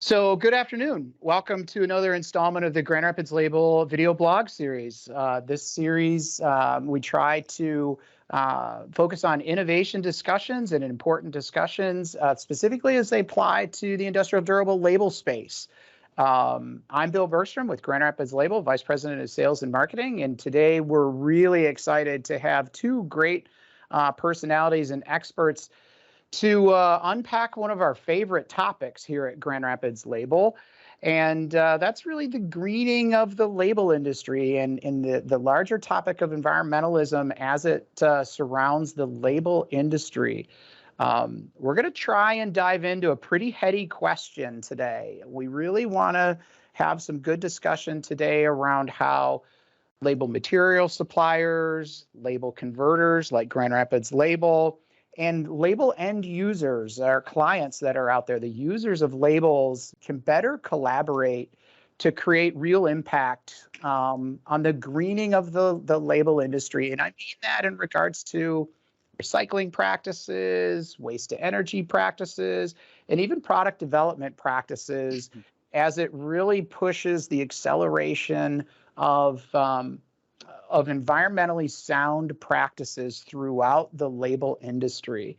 So, good afternoon. Welcome to another installment of the Grand Rapids Label video blog series. This series, we try to focus on innovation discussions and important discussions, specifically as they apply to the industrial durable label space. I'm Bill Bergstrom with Grand Rapids Label, Vice President of Sales and Marketing, and today we're really excited to have two great personalities and experts to unpack one of our favorite topics here at Grand Rapids Label. And that's really the greening of the label industry and the larger topic of environmentalism as it surrounds the label industry. We're going to try and dive into a pretty heady question today. We really want to have some good discussion today around how label material suppliers, label converters like Grand Rapids Label, and label end users, our clients that are out there, the users of labels, can better collaborate to create real impact on the greening of the label industry. And I mean that in regards to recycling practices, waste to energy practices, and even product development practices as it really pushes the acceleration of environmentally sound practices throughout the label industry.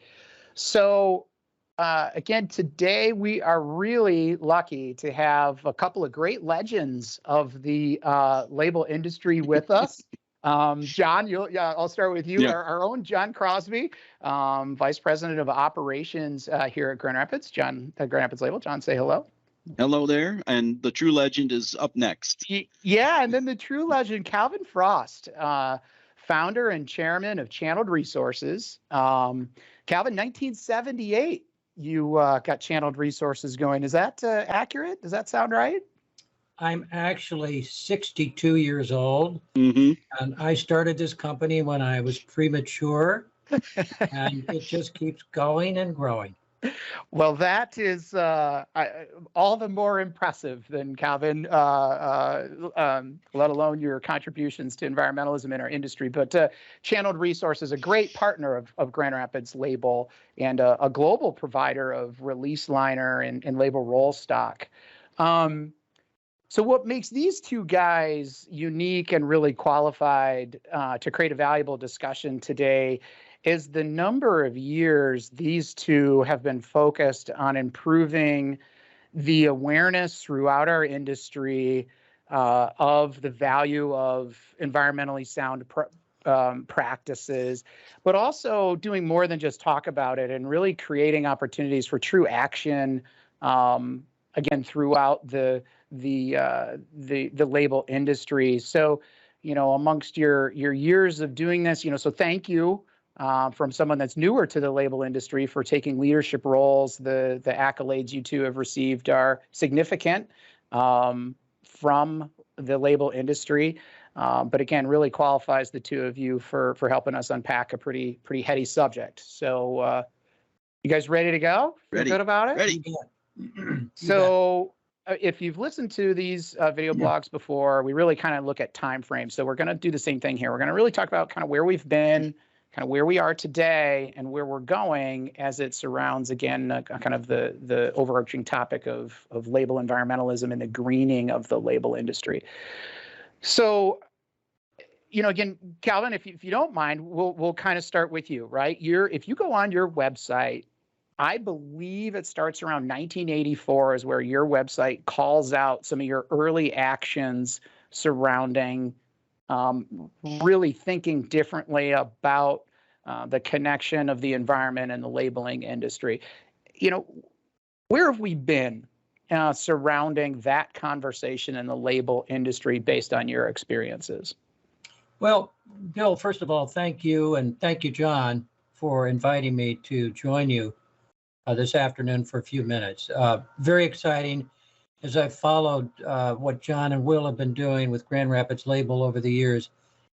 So again, today we are really lucky to have a couple of great legends of the label industry with us. John, I'll start with you. Yeah. Our own John Crosby, Vice President of Operations here at Grand Rapids. John, at Grand Rapids Label. John, say hello. Hello there, and the true legend is up next. Yeah, and then the true legend, Calvin Frost, founder and chairman of Channeled Resources. Calvin, 1978, you got Channeled Resources going. Is that accurate? Does that sound right? I'm actually 62 years old, Mm-hmm. and I started this company when I was premature, and it just keeps going and growing. Well, that is all the more impressive than Calvin, let alone your contributions to environmentalism in our industry. But Channeled Resources is a great partner of Grand Rapids Label and a global provider of release liner and label roll stock. So what makes these two guys unique and really qualified to create a valuable discussion today is the number of years these two have been focused on improving the awareness throughout our industry of the value of environmentally sound practices, but also doing more than just talk about it and really creating opportunities for true action, again, throughout the label industry. So, amongst your years of doing this, so thank you. From someone that's newer to the label industry for taking leadership roles. The accolades you two have received are significant from the label industry, but again, really qualifies the two of you for helping us unpack a pretty heady subject. So, you guys ready to go? Ready. Feel good about it? Ready. So, if you've listened to these video blogs before, we really kind of look at time frames. So we're going to do the same thing here. We're going to really talk about kind of where we've been, kind of where we are today, and where we're going as it surrounds, again, kind of the overarching topic of label environmentalism and the greening of the label industry. So, again, Calvin, if you don't mind, we'll kind of start with you, right? If you go on your website, I believe it starts around 1984 is where your website calls out some of your early actions surrounding really thinking differently about the connection of the environment and the labeling industry. Where have we been surrounding that conversation in the label industry based on your experiences? Well, Bill, first of all, thank you, and thank you, John, for inviting me to join you this afternoon for a few minutes. Very exciting. As I've followed what John and Will have been doing with Grand Rapids Label over the years,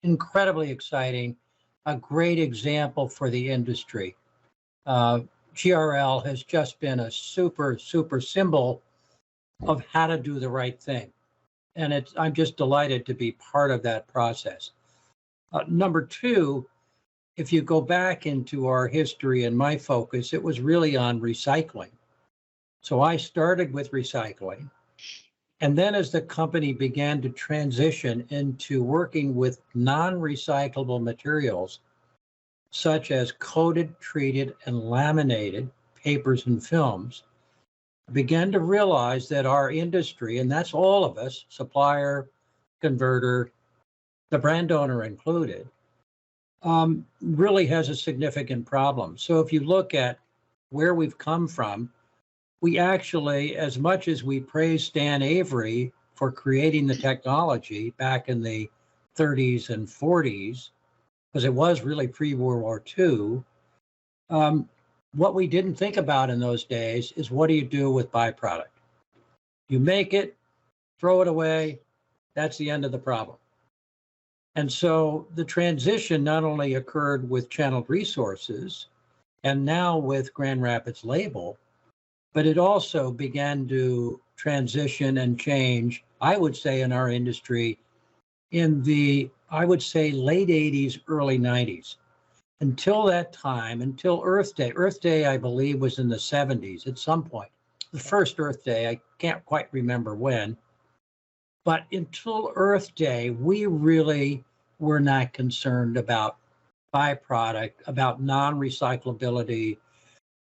incredibly exciting, a great example for the industry. GRL has just been a super symbol of how to do the right thing. And I'm just delighted to be part of that process. Number two, if you go back into our history and my focus, it was really on recycling. So I started with recycling. And then as the company began to transition into working with non-recyclable materials, such as coated, treated, and laminated papers and films, I began to realize that our industry, and that's all of us, supplier, converter, the brand owner included, really has a significant problem. So if you look at where we've come from, we actually, as much as we praise Stan Avery for creating the technology back in the 30s and 40s, because it was really pre-World War II, what we didn't think about in those days is what do you do with byproduct? You make it, throw it away, that's the end of the problem. And so the transition not only occurred with Channeled Resources and now with Grand Rapids Label, but it also began to transition and change, I would say, in our industry in the, I would say, late 80s, early 90s. Until that time, until Earth Day. Earth Day, I believe, was in the 70s at some point. The first Earth Day, I can't quite remember when. But until Earth Day, we really were not concerned about byproduct, about non-recyclability,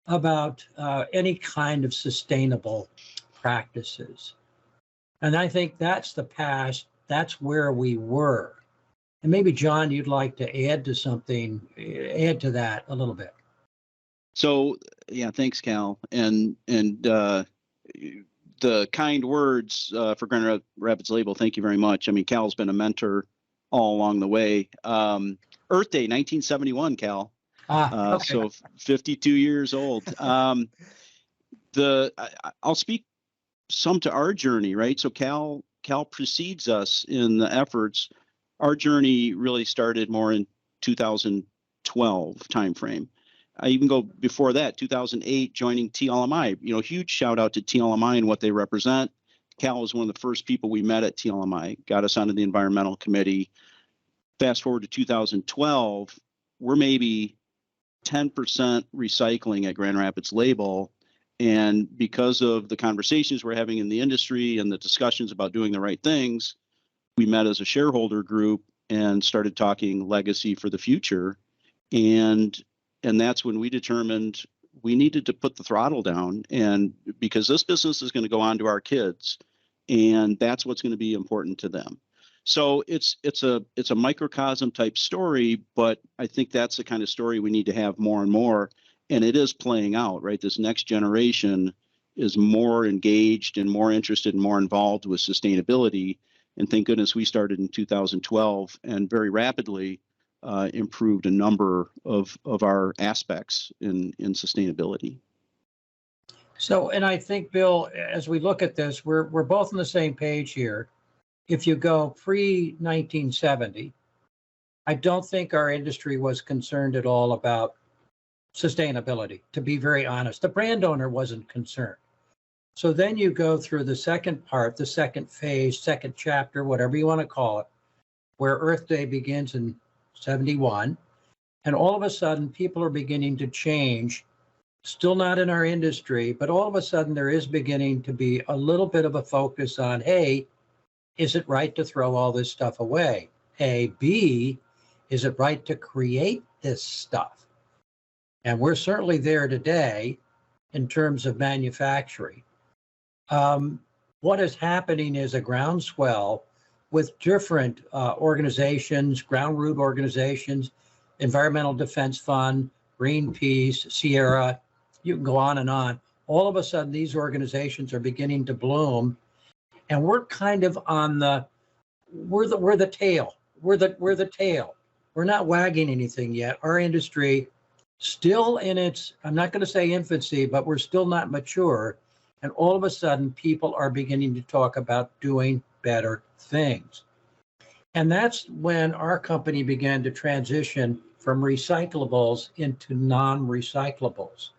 about any kind of sustainable practices. And I think that's the past, that's where we were. And maybe, John, you'd like to add to something, add to that a little bit. So, yeah, thanks, Cal. And the kind words for Grand Rapids Label, thank you very much. I mean, Cal's been a mentor all along the way. Earth Day, 1971, Cal. Okay. So 52 years old. I'll speak some to our journey, right? So Cal precedes us in the efforts. Our journey really started more in 2012 timeframe. I even go before that, 2008, joining TLMI. You know, huge shout out to TLMI and what they represent. Cal was one of the first people we met at TLMI, got us onto the environmental committee. Fast forward to 2012, we're maybe 10% recycling at Grand Rapids Label. And because of the conversations we're having in the industry and the discussions about doing the right things, we met as a shareholder group and started talking legacy for the future. And that's when we determined we needed to put the throttle down, and because this business is going to go on to our kids, and that's what's going to be important to them. So it's a microcosm type story, but I think that's the kind of story we need to have more and more. And it is playing out, right? This next generation is more engaged and more interested and more involved with sustainability. And thank goodness we started in 2012 and very rapidly improved a number of our aspects in sustainability. So, and I think, Bill, as we look at this, we're both on the same page here. If you go pre-1970, I don't think our industry was concerned at all about sustainability, to be very honest. The brand owner wasn't concerned. So then you go through the second part, the second phase, second chapter, whatever you want to call it, where Earth Day begins in 71. And all of a sudden, people are beginning to change, still not in our industry, but all of a sudden there is beginning to be a little bit of a focus on, hey, is it right to throw all this stuff away? A, B, is it right to create this stuff? And we're certainly there today in terms of manufacturing. What is happening is a groundswell with different organizations, ground root organizations, Environmental Defense Fund, Greenpeace, Sierra, you can go on and on. All of a sudden, these organizations are beginning to bloom, and we're kind of on we're the tail. We're the tail. We're not wagging anything yet. Our industry still in its, I'm not going to say infancy, but we're still not mature. And all of a sudden, people are beginning to talk about doing better things. And that's when our company began to transition from recyclables into non-recyclables.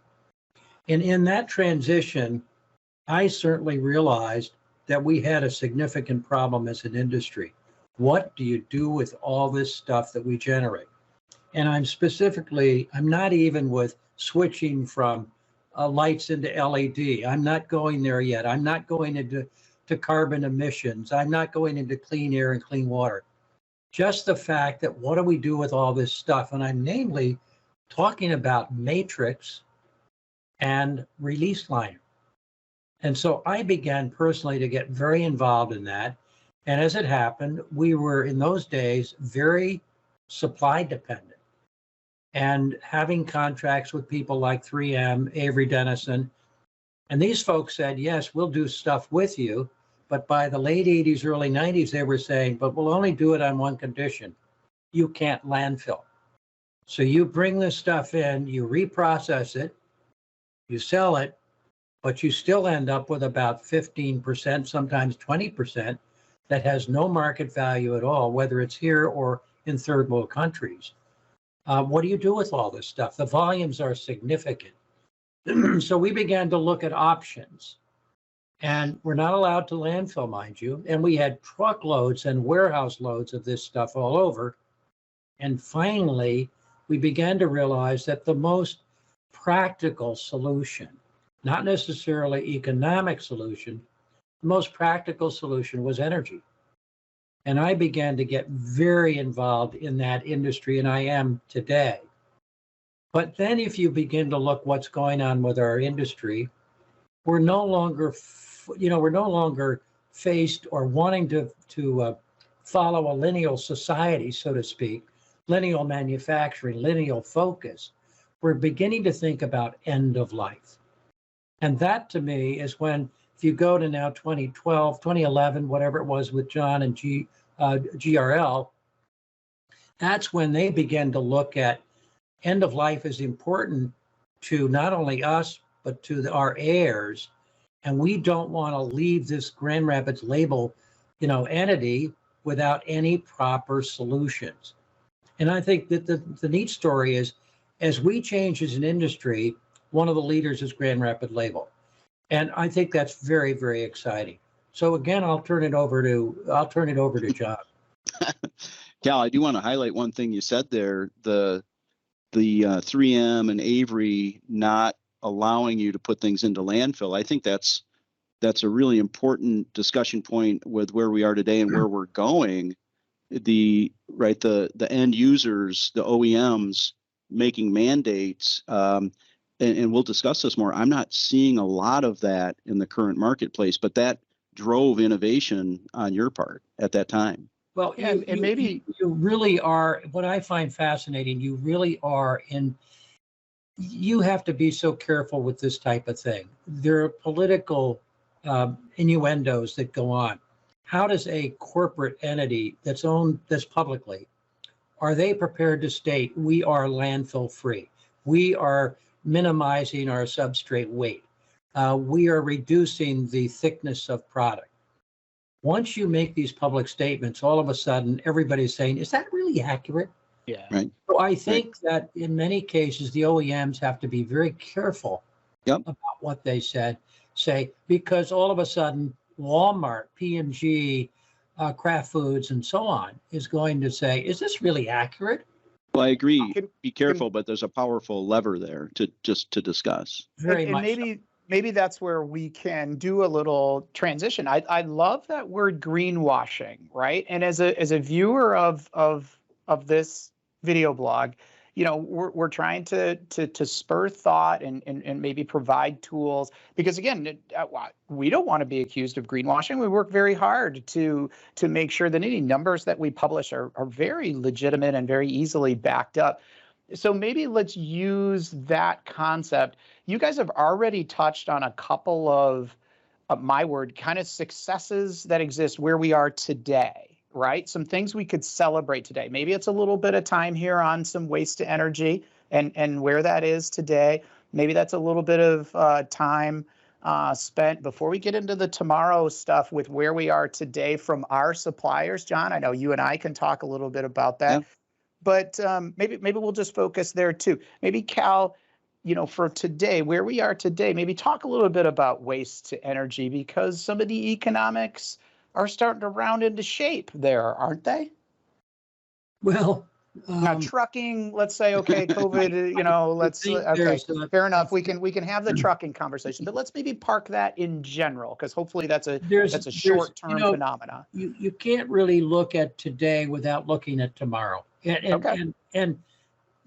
And in that transition, I certainly realized that we had a significant problem as an industry. What do you do with all this stuff that we generate? And I'm not even with switching from lights into LED. I'm not going there yet. I'm not going into carbon emissions. I'm not going into clean air and clean water. Just the fact that what do we do with all this stuff? And I'm namely talking about matrix and release liner. And so I began personally to get very involved in that. And as it happened, we were in those days very supply dependent. And having contracts with people like 3M, Avery Dennison, and these folks said, yes, we'll do stuff with you. But by the late 80s, early 90s, they were saying, but we'll only do it on one condition. You can't landfill. So you bring this stuff in, you reprocess it, you sell it, but you still end up with about 15%, sometimes 20%, that has no market value at all, whether it's here or in third world countries. What do you do with all this stuff? The volumes are significant. So we began to look at options. And we're not allowed to landfill, mind you. And we had truckloads and warehouse loads of this stuff all over. And finally, we began to realize that the most practical solution, not necessarily economic solution, the most practical solution was energy. And I began to get very involved in that industry, and I am today. But then if you begin to look what's going on with our industry, we're no longer faced or wanting to follow a lineal society, so to speak, lineal manufacturing, lineal focus. We're beginning to think about end of life. And that to me is when, if you go to now 2012, 2011, whatever it was with John and GRL, that's when they began to look at end of life is important to not only us, but to our heirs. And we don't want to leave this Grand Rapids label, entity without any proper solutions. And I think that the neat story is, as we change as an industry, one of the leaders is Grand Rapids label. And I think that's very, very exciting. So again, I'll turn it over to John. Cal, I do want to highlight one thing you said there, the 3M and Avery not allowing you to put things into landfill. I think that's a really important discussion point with where we are today and where we're going. The end users, the OEMs making mandates, and we'll discuss this more. I'm not seeing a lot of that in the current marketplace, but that drove innovation on your part at that time. Well, you really are, what I find fascinating, you really are you have to be so careful with this type of thing. There are political innuendos that go on. How does a corporate entity that's owned this publicly, are they prepared to state we are landfill free? We are minimizing our substrate weight. We are reducing the thickness of product. Once you make these public statements, all of a sudden everybody's saying, is that really accurate? Yeah. Right. So I think that in many cases, the OEMs have to be very careful about what they say, because all of a sudden Walmart, P&G, Kraft Foods, and so on is going to say, is this really accurate? Well, I agree. Be careful, but there's a powerful lever there to discuss. Very much. Maybe that's where we can do a little transition. I love that word greenwashing, right? And as a viewer of this video blog, we're trying to spur thought and maybe provide tools, because again, we don't want to be accused of greenwashing. We work very hard to make sure that any numbers that we publish are very legitimate and very easily backed up. So maybe let's use that concept. You guys have already touched on a couple of, kind of successes that exist where we are today, right? Some things we could celebrate today. Maybe it's a little bit of time here on some waste to energy and where that is today. Maybe that's a little bit of time spent before we get into the tomorrow stuff with where we are today from our suppliers. John, I know you and I can talk a little bit about that. Yeah. But maybe we'll just focus there too. Maybe Cal, for today, where we are today, maybe talk a little bit about waste to energy, because some of the economics are starting to round into shape there, aren't they? Well, Now trucking, let's say, okay, COVID, let's, okay, fair enough. We can have the trucking conversation, but let's maybe park that in general, because hopefully that's a short-term phenomena. You can't really look at today without looking at tomorrow. And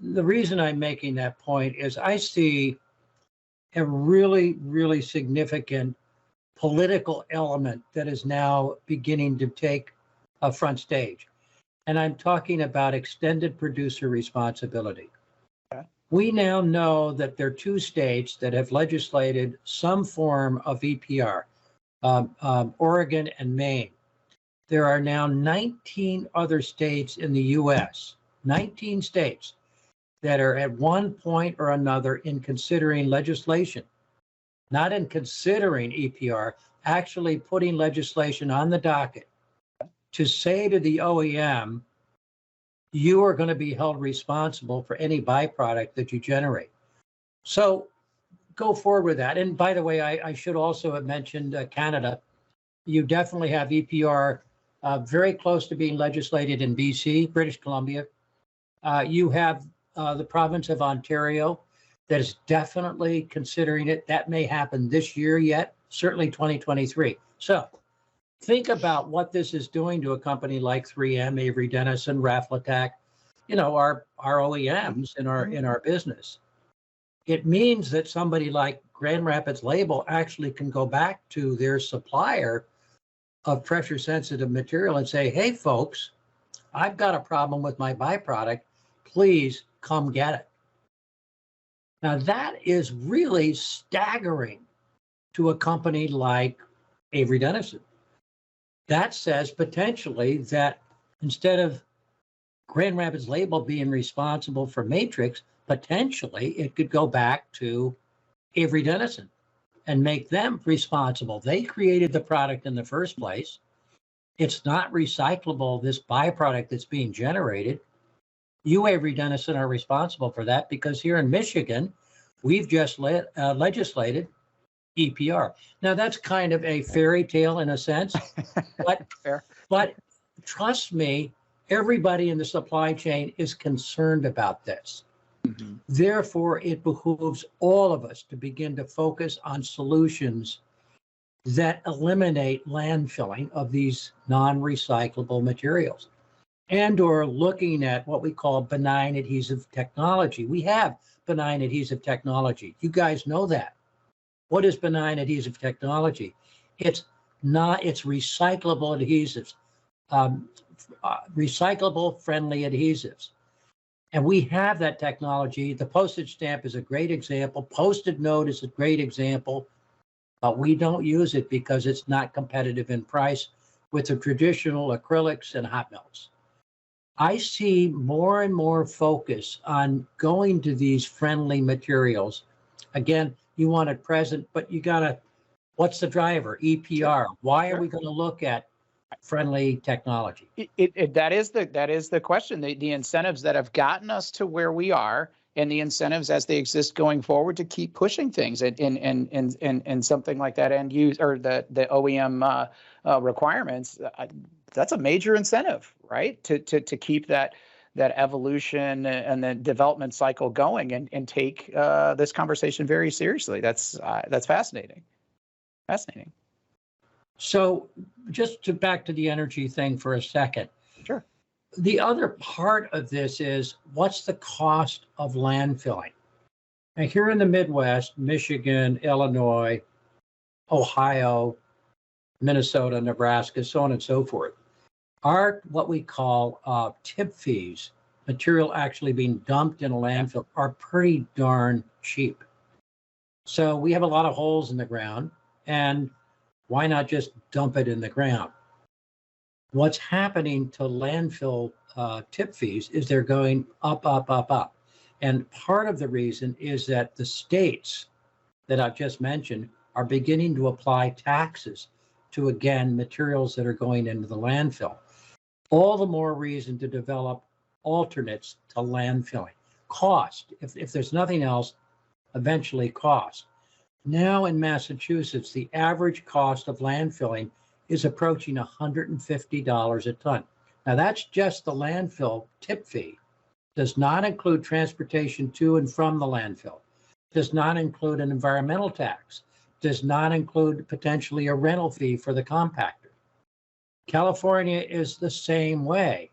the reason I'm making that point is I see a really, really significant political element that is now beginning to take a front stage. And I'm talking about extended producer responsibility. Okay. We now know that there are 2 states that have legislated some form of EPR, Oregon and Maine. There are now 19 other states in the US, 19 states that are at one point or another in considering legislation, not in considering EPR, actually putting legislation on the docket to say to the OEM, you are going to be held responsible for any byproduct that you generate. So go forward with that. And by the way, I should also have mentioned Canada. You definitely have EPR very close to being legislated in BC, British Columbia. You have the province of Ontario that is definitely considering it. That may happen this year yet, certainly 2023. So think about what this is doing to a company like 3M, Avery Dennison, Raflatac, our OEMs in our business. It means that somebody like Grand Rapids Label actually can go back to their supplier of pressure sensitive material and say, hey folks, I've got a problem with my byproduct. Please come get it. Now that is really staggering to a company like Avery Dennison. That says potentially that instead of Grand Rapids Label being responsible for matrix, potentially it could go back to Avery Dennison and make them responsible. They created the product in the first place. It's not recyclable, this byproduct that's being generated. You, Avery Dennison, are responsible for that because here in Michigan, we've just legislated EPR. Now that's kind of a fairy tale in a sense, but trust me, everybody in the supply chain is concerned about this. Mm-hmm. Therefore, it behooves all of us to begin to focus on solutions that eliminate landfilling of these non-recyclable materials and or looking at what we call benign adhesive technology. We have benign adhesive technology. You guys know that. What is benign adhesive technology? It's recyclable adhesives, recyclable friendly adhesives. And we have that technology. The postage stamp is a great example. Post-it note is a great example, but we don't use it because it's not competitive in price with the traditional acrylics and hot melts. I see more and more focus on going to these friendly materials. Again, you want it present, but you gotta, what's the driver? EPR. Why are we going to look at friendly technology? That is the question. The incentives that have gotten us to where we are, and the incentives as they exist going forward to keep pushing things in something like that end use or the OEM requirements. That's a major incentive, right? To keep that evolution and the development cycle going and take this conversation very seriously. That's fascinating. Fascinating. So just back to the energy thing for a second. Sure. The other part of this is what's the cost of landfilling? Now here in the Midwest, Michigan, Illinois, Ohio, Minnesota, Nebraska, so on and so forth, are what we call tip fees, material actually being dumped in a landfill, are pretty darn cheap. So we have a lot of holes in the ground, and why not just dump it in the ground? What's happening to landfill tip fees is they're going up, up, up, up. And part of the reason is that the states that I've just mentioned are beginning to apply taxes to, again, materials that are going into the landfill. All the more reason to develop alternates to landfilling. Cost, if there's nothing else, eventually cost. Now in Massachusetts, the average cost of landfilling is approaching $150 a ton. Now that's just the landfill tip fee. does not include transportation to and from the landfill, does not include an environmental tax, does not include potentially a rental fee for the compactor. California is the same way.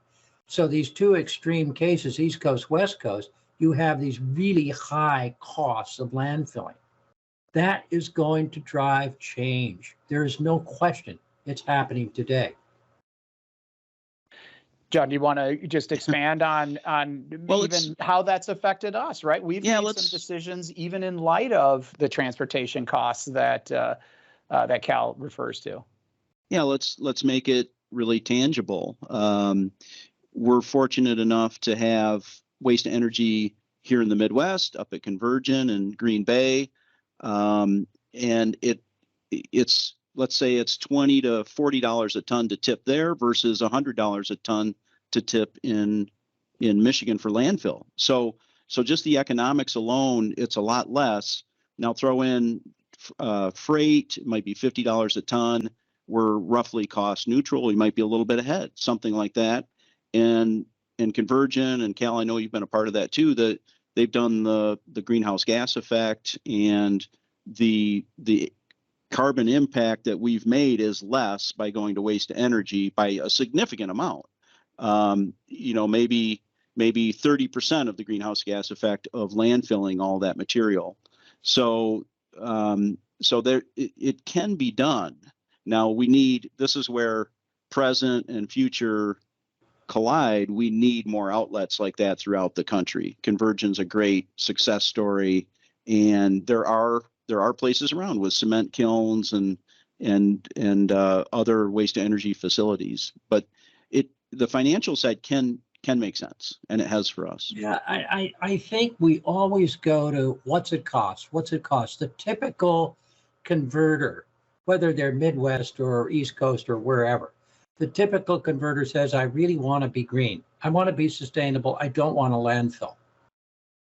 So these two extreme cases, East Coast, West Coast, you have these really high costs of landfilling. That is going to drive change. There is no question it's happening today. John, do you want to just expand on Well, even how that's affected us, right? We've made some decisions even in light of the transportation costs that that Cal refers to. Yeah, let's make it really tangible. We're fortunate enough to have waste to energy here in the Midwest, up at Convergent and Green Bay, and it's, let's say it's $20 to $40 a ton to tip there versus $100 a ton to tip in Michigan for landfill. So just the economics alone, it's a lot less. Now throw in freight, it might be $50 a ton. We're roughly cost neutral. We might be a little bit ahead, something like that. And Convergent and Cal, I know you've been a part of that too, that they've done the greenhouse gas effect, and the carbon impact that we've made is less by going to waste to energy by a significant amount. Maybe 30% of the greenhouse gas effect of landfilling all that material. So there it can be done. Now this is where present and future collide. We need more outlets like that throughout the country. Convergent's a great success story, and there are places around with cement kilns and other waste to energy facilities. But the financial side can make sense, and it has for us. Yeah, I think we always go to what's it cost? What's it cost? The typical converter, whether they're Midwest or East Coast or wherever, the typical converter says, I really want to be green. I want to be sustainable. I don't want a landfill.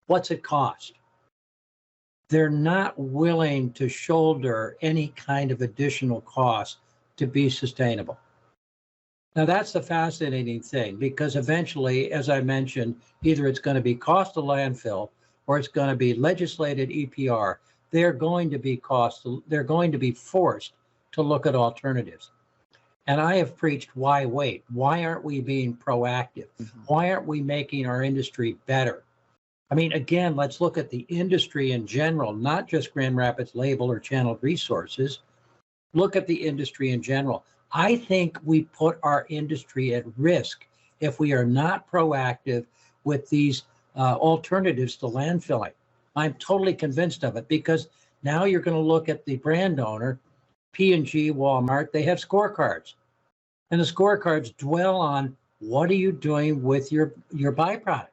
What's it cost? They're not willing to shoulder any kind of additional cost to be sustainable. Now, that's the fascinating thing, because eventually, as I mentioned, either it's going to be cost of landfill or it's going to be legislated EPR. They're going to be forced to look at alternatives. And I have preached, why wait? Why aren't we being proactive? Mm-hmm. Why aren't we making our industry better? I mean, again, let's look at the industry in general, not just Grand Rapids Label or Channeled Resources. Look at the industry in general. I think we put our industry at risk if we are not proactive with these alternatives to landfilling. I'm totally convinced of it, because now you're going to look at the brand owner, P&G, Walmart, they have scorecards. And the scorecards dwell on, what are you doing with your byproduct?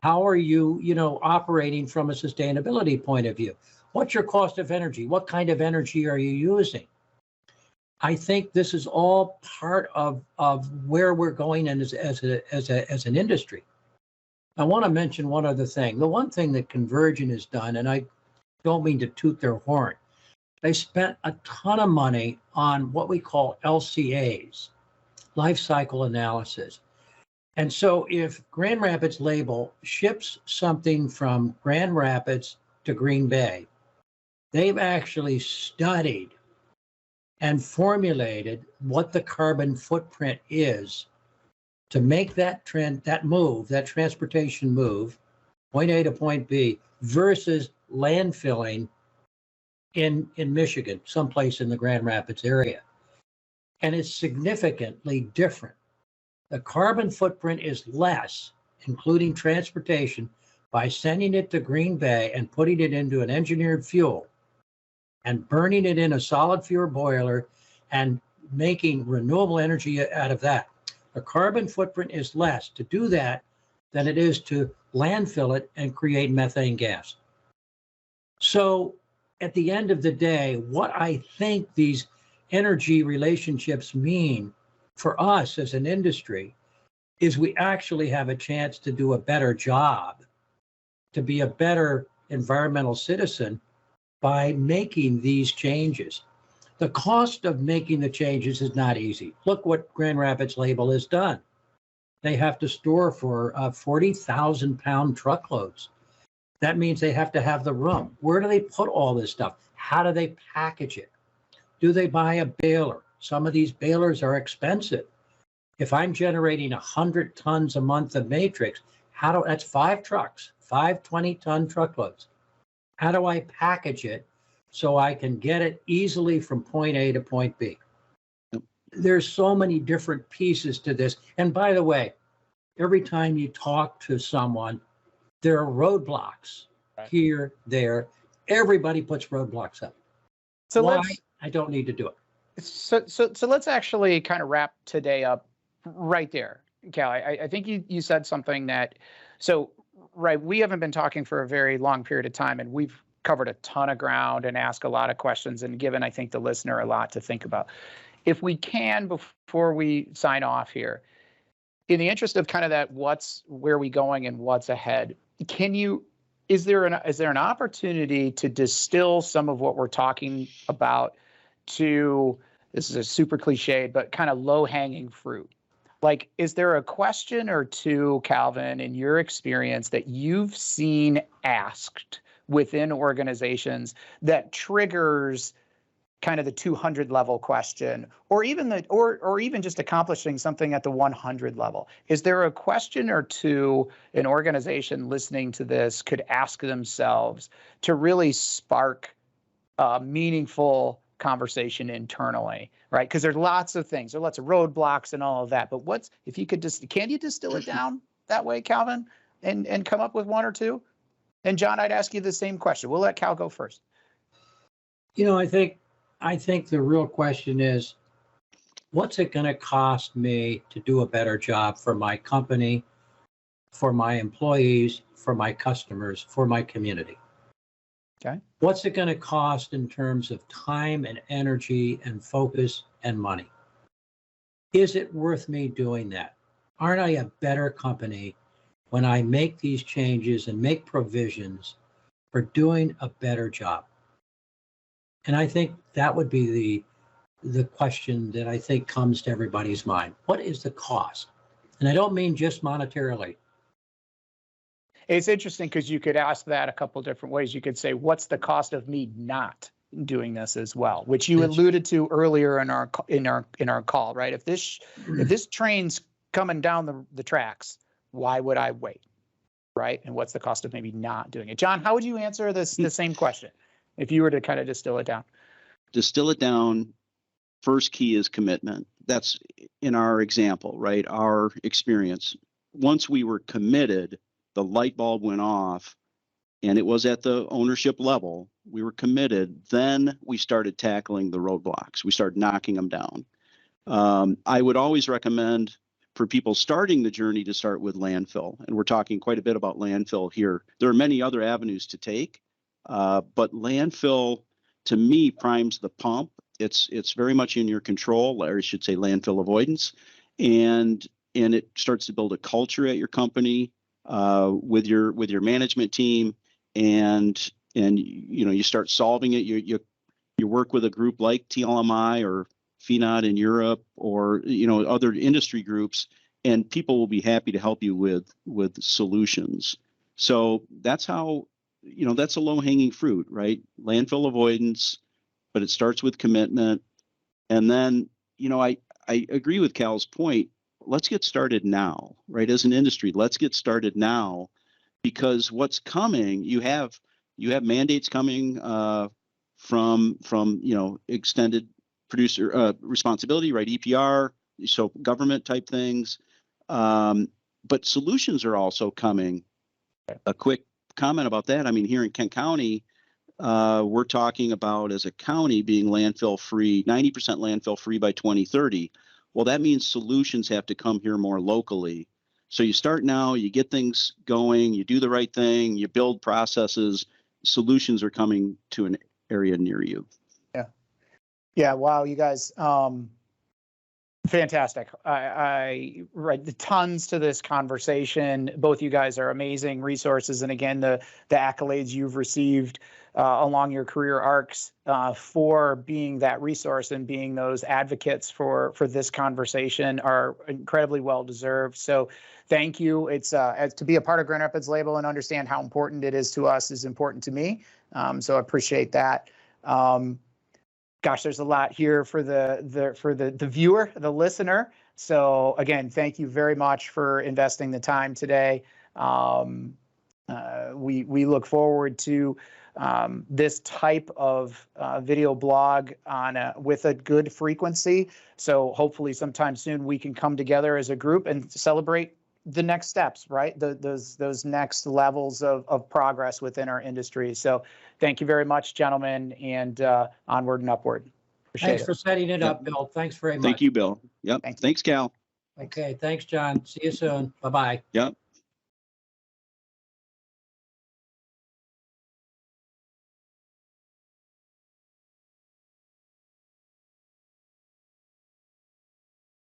How are you, operating from a sustainability point of view? What's your cost of energy? What kind of energy are you using? I think this is all part of where we're going as an industry. I want to mention one other thing. The one thing that Convergent has done, and I don't mean to toot their horn, they spent a ton of money on what we call LCAs, life cycle analysis. And so if Grand Rapids Label ships something from Grand Rapids to Green Bay, they've actually studied and formulated what the carbon footprint is to make that transportation move, point A to point B, versus landfilling in Michigan, someplace in the Grand Rapids area. And it's significantly different. The carbon footprint is less, including transportation, by sending it to Green Bay and putting it into an engineered fuel and burning it in a solid fuel boiler and making renewable energy out of that. The carbon footprint is less to do that than it is to landfill it and create methane gas. So at the end of the day, what I think these energy relationships mean for us as an industry is we actually have a chance to do a better job, to be a better environmental citizen by making these changes. The cost of making the changes is not easy. Look what Grand Rapids Label has done. they have to store for 40,000 pound truckloads. That means they have to have the room. Where do they put all this stuff? How do they package it? Do they buy a baler? Some of these balers are expensive. If I'm generating 100 tons a month of matrix, that's 5 trucks, 5 20-ton truckloads. How do I package it so I can get it easily from point A to point B? There's so many different pieces to this. And by the way, every time you talk to someone, there are roadblocks here, there. Everybody puts roadblocks up. So Why? I don't need to do it. So let's actually kind of wrap today up right there, Cal. I think you said something that, right, we haven't been talking for a very long period of time, and we've covered a ton of ground and asked a lot of questions and given, I think, the listener a lot to think about. If we can, before we sign off here, in the interest of kind of that where are we going and what's ahead, is there an opportunity to distill some of what we're talking about to, this is a super cliched, but kind of low-hanging fruit? Like, is there a question or two, Calvin, in your experience that you've seen asked within organizations that triggers kind of the 200 level question, or even or even just accomplishing something at the 100 level? Is there a question or two an organization listening to this could ask themselves to really spark meaningful conversation internally, right? Because there's lots of things, there's lots of roadblocks and all of that. But if you could can you distill it down that way, Calvin, and come up with one or two? And John, I'd ask you the same question. We'll let Cal go first. I think the real question is, what's it going to cost me to do a better job for my company, for my employees, for my customers, for my community? Okay. What's it going to cost in terms of time and energy and focus and money? Is it worth me doing that? Aren't I a better company when I make these changes and make provisions for doing a better job? And I think that would be the question that I think comes to everybody's mind. What is the cost? And I don't mean just monetarily. It's interesting because you could ask that a couple different ways. You could say, what's the cost of me not doing this as well, which you alluded to earlier in our call, right? If this train's coming down the tracks, why would I wait, right? And what's the cost of maybe not doing it? John, how would you answer the same question if you were to kind of distill it down? Distill it down. First key is commitment. That's in our example, right? Our experience. Once we were committed, the light bulb went off, and it was at the ownership level. We were committed. Then we started tackling the roadblocks. We started knocking them down. I would always recommend for people starting the journey to start with landfill. And we're talking quite a bit about landfill here. There are many other avenues to take, but landfill, to me, primes the pump. It's very much in your control, or I should say landfill avoidance. And it starts to build a culture at your company, with your management team, and you start solving it. You work with a group like TLMI or FENOT in Europe, or other industry groups, and people will be happy to help you with solutions. So that's how, that's a low-hanging fruit, right? Landfill avoidance, but it starts with commitment. And then, I agree with Cal's point. Let's get started now, right? As an industry, let's get started now, because what's coming, you have mandates coming from extended producer responsibility, right? EPR, so government type things. But solutions are also coming. A quick comment about that. I mean, here in Kent County, we're talking about, as a county, being landfill free, 90% landfill free by 2030. Well, that means solutions have to come here more locally. So you start now, you get things going, you do the right thing, you build processes, solutions are coming to an area near you. Yeah. Wow, you guys. Fantastic. I read the tons to this conversation. Both you guys are amazing resources. And again, the accolades you've received along your career arcs for being that resource and being those advocates for this conversation are incredibly well deserved. So thank you. It's as to be a part of Grand Rapids Label and understand how important it is to us is important to me. So I appreciate that. Gosh, there's a lot here for the viewer, the listener. So again, thank you very much for investing the time today. We look forward to this type of video blog with a good frequency. So hopefully sometime soon we can come together as a group and celebrate the next steps, right? Those next levels of progress within our industry. So thank you very much, gentlemen, and onward and upward. Appreciate Thanks it. for setting it up, Bill. Thanks very much. Thank you, Bill. Yep. Thank you. Thanks, Cal. Okay, thanks, John. See you soon. Bye-bye. Yep.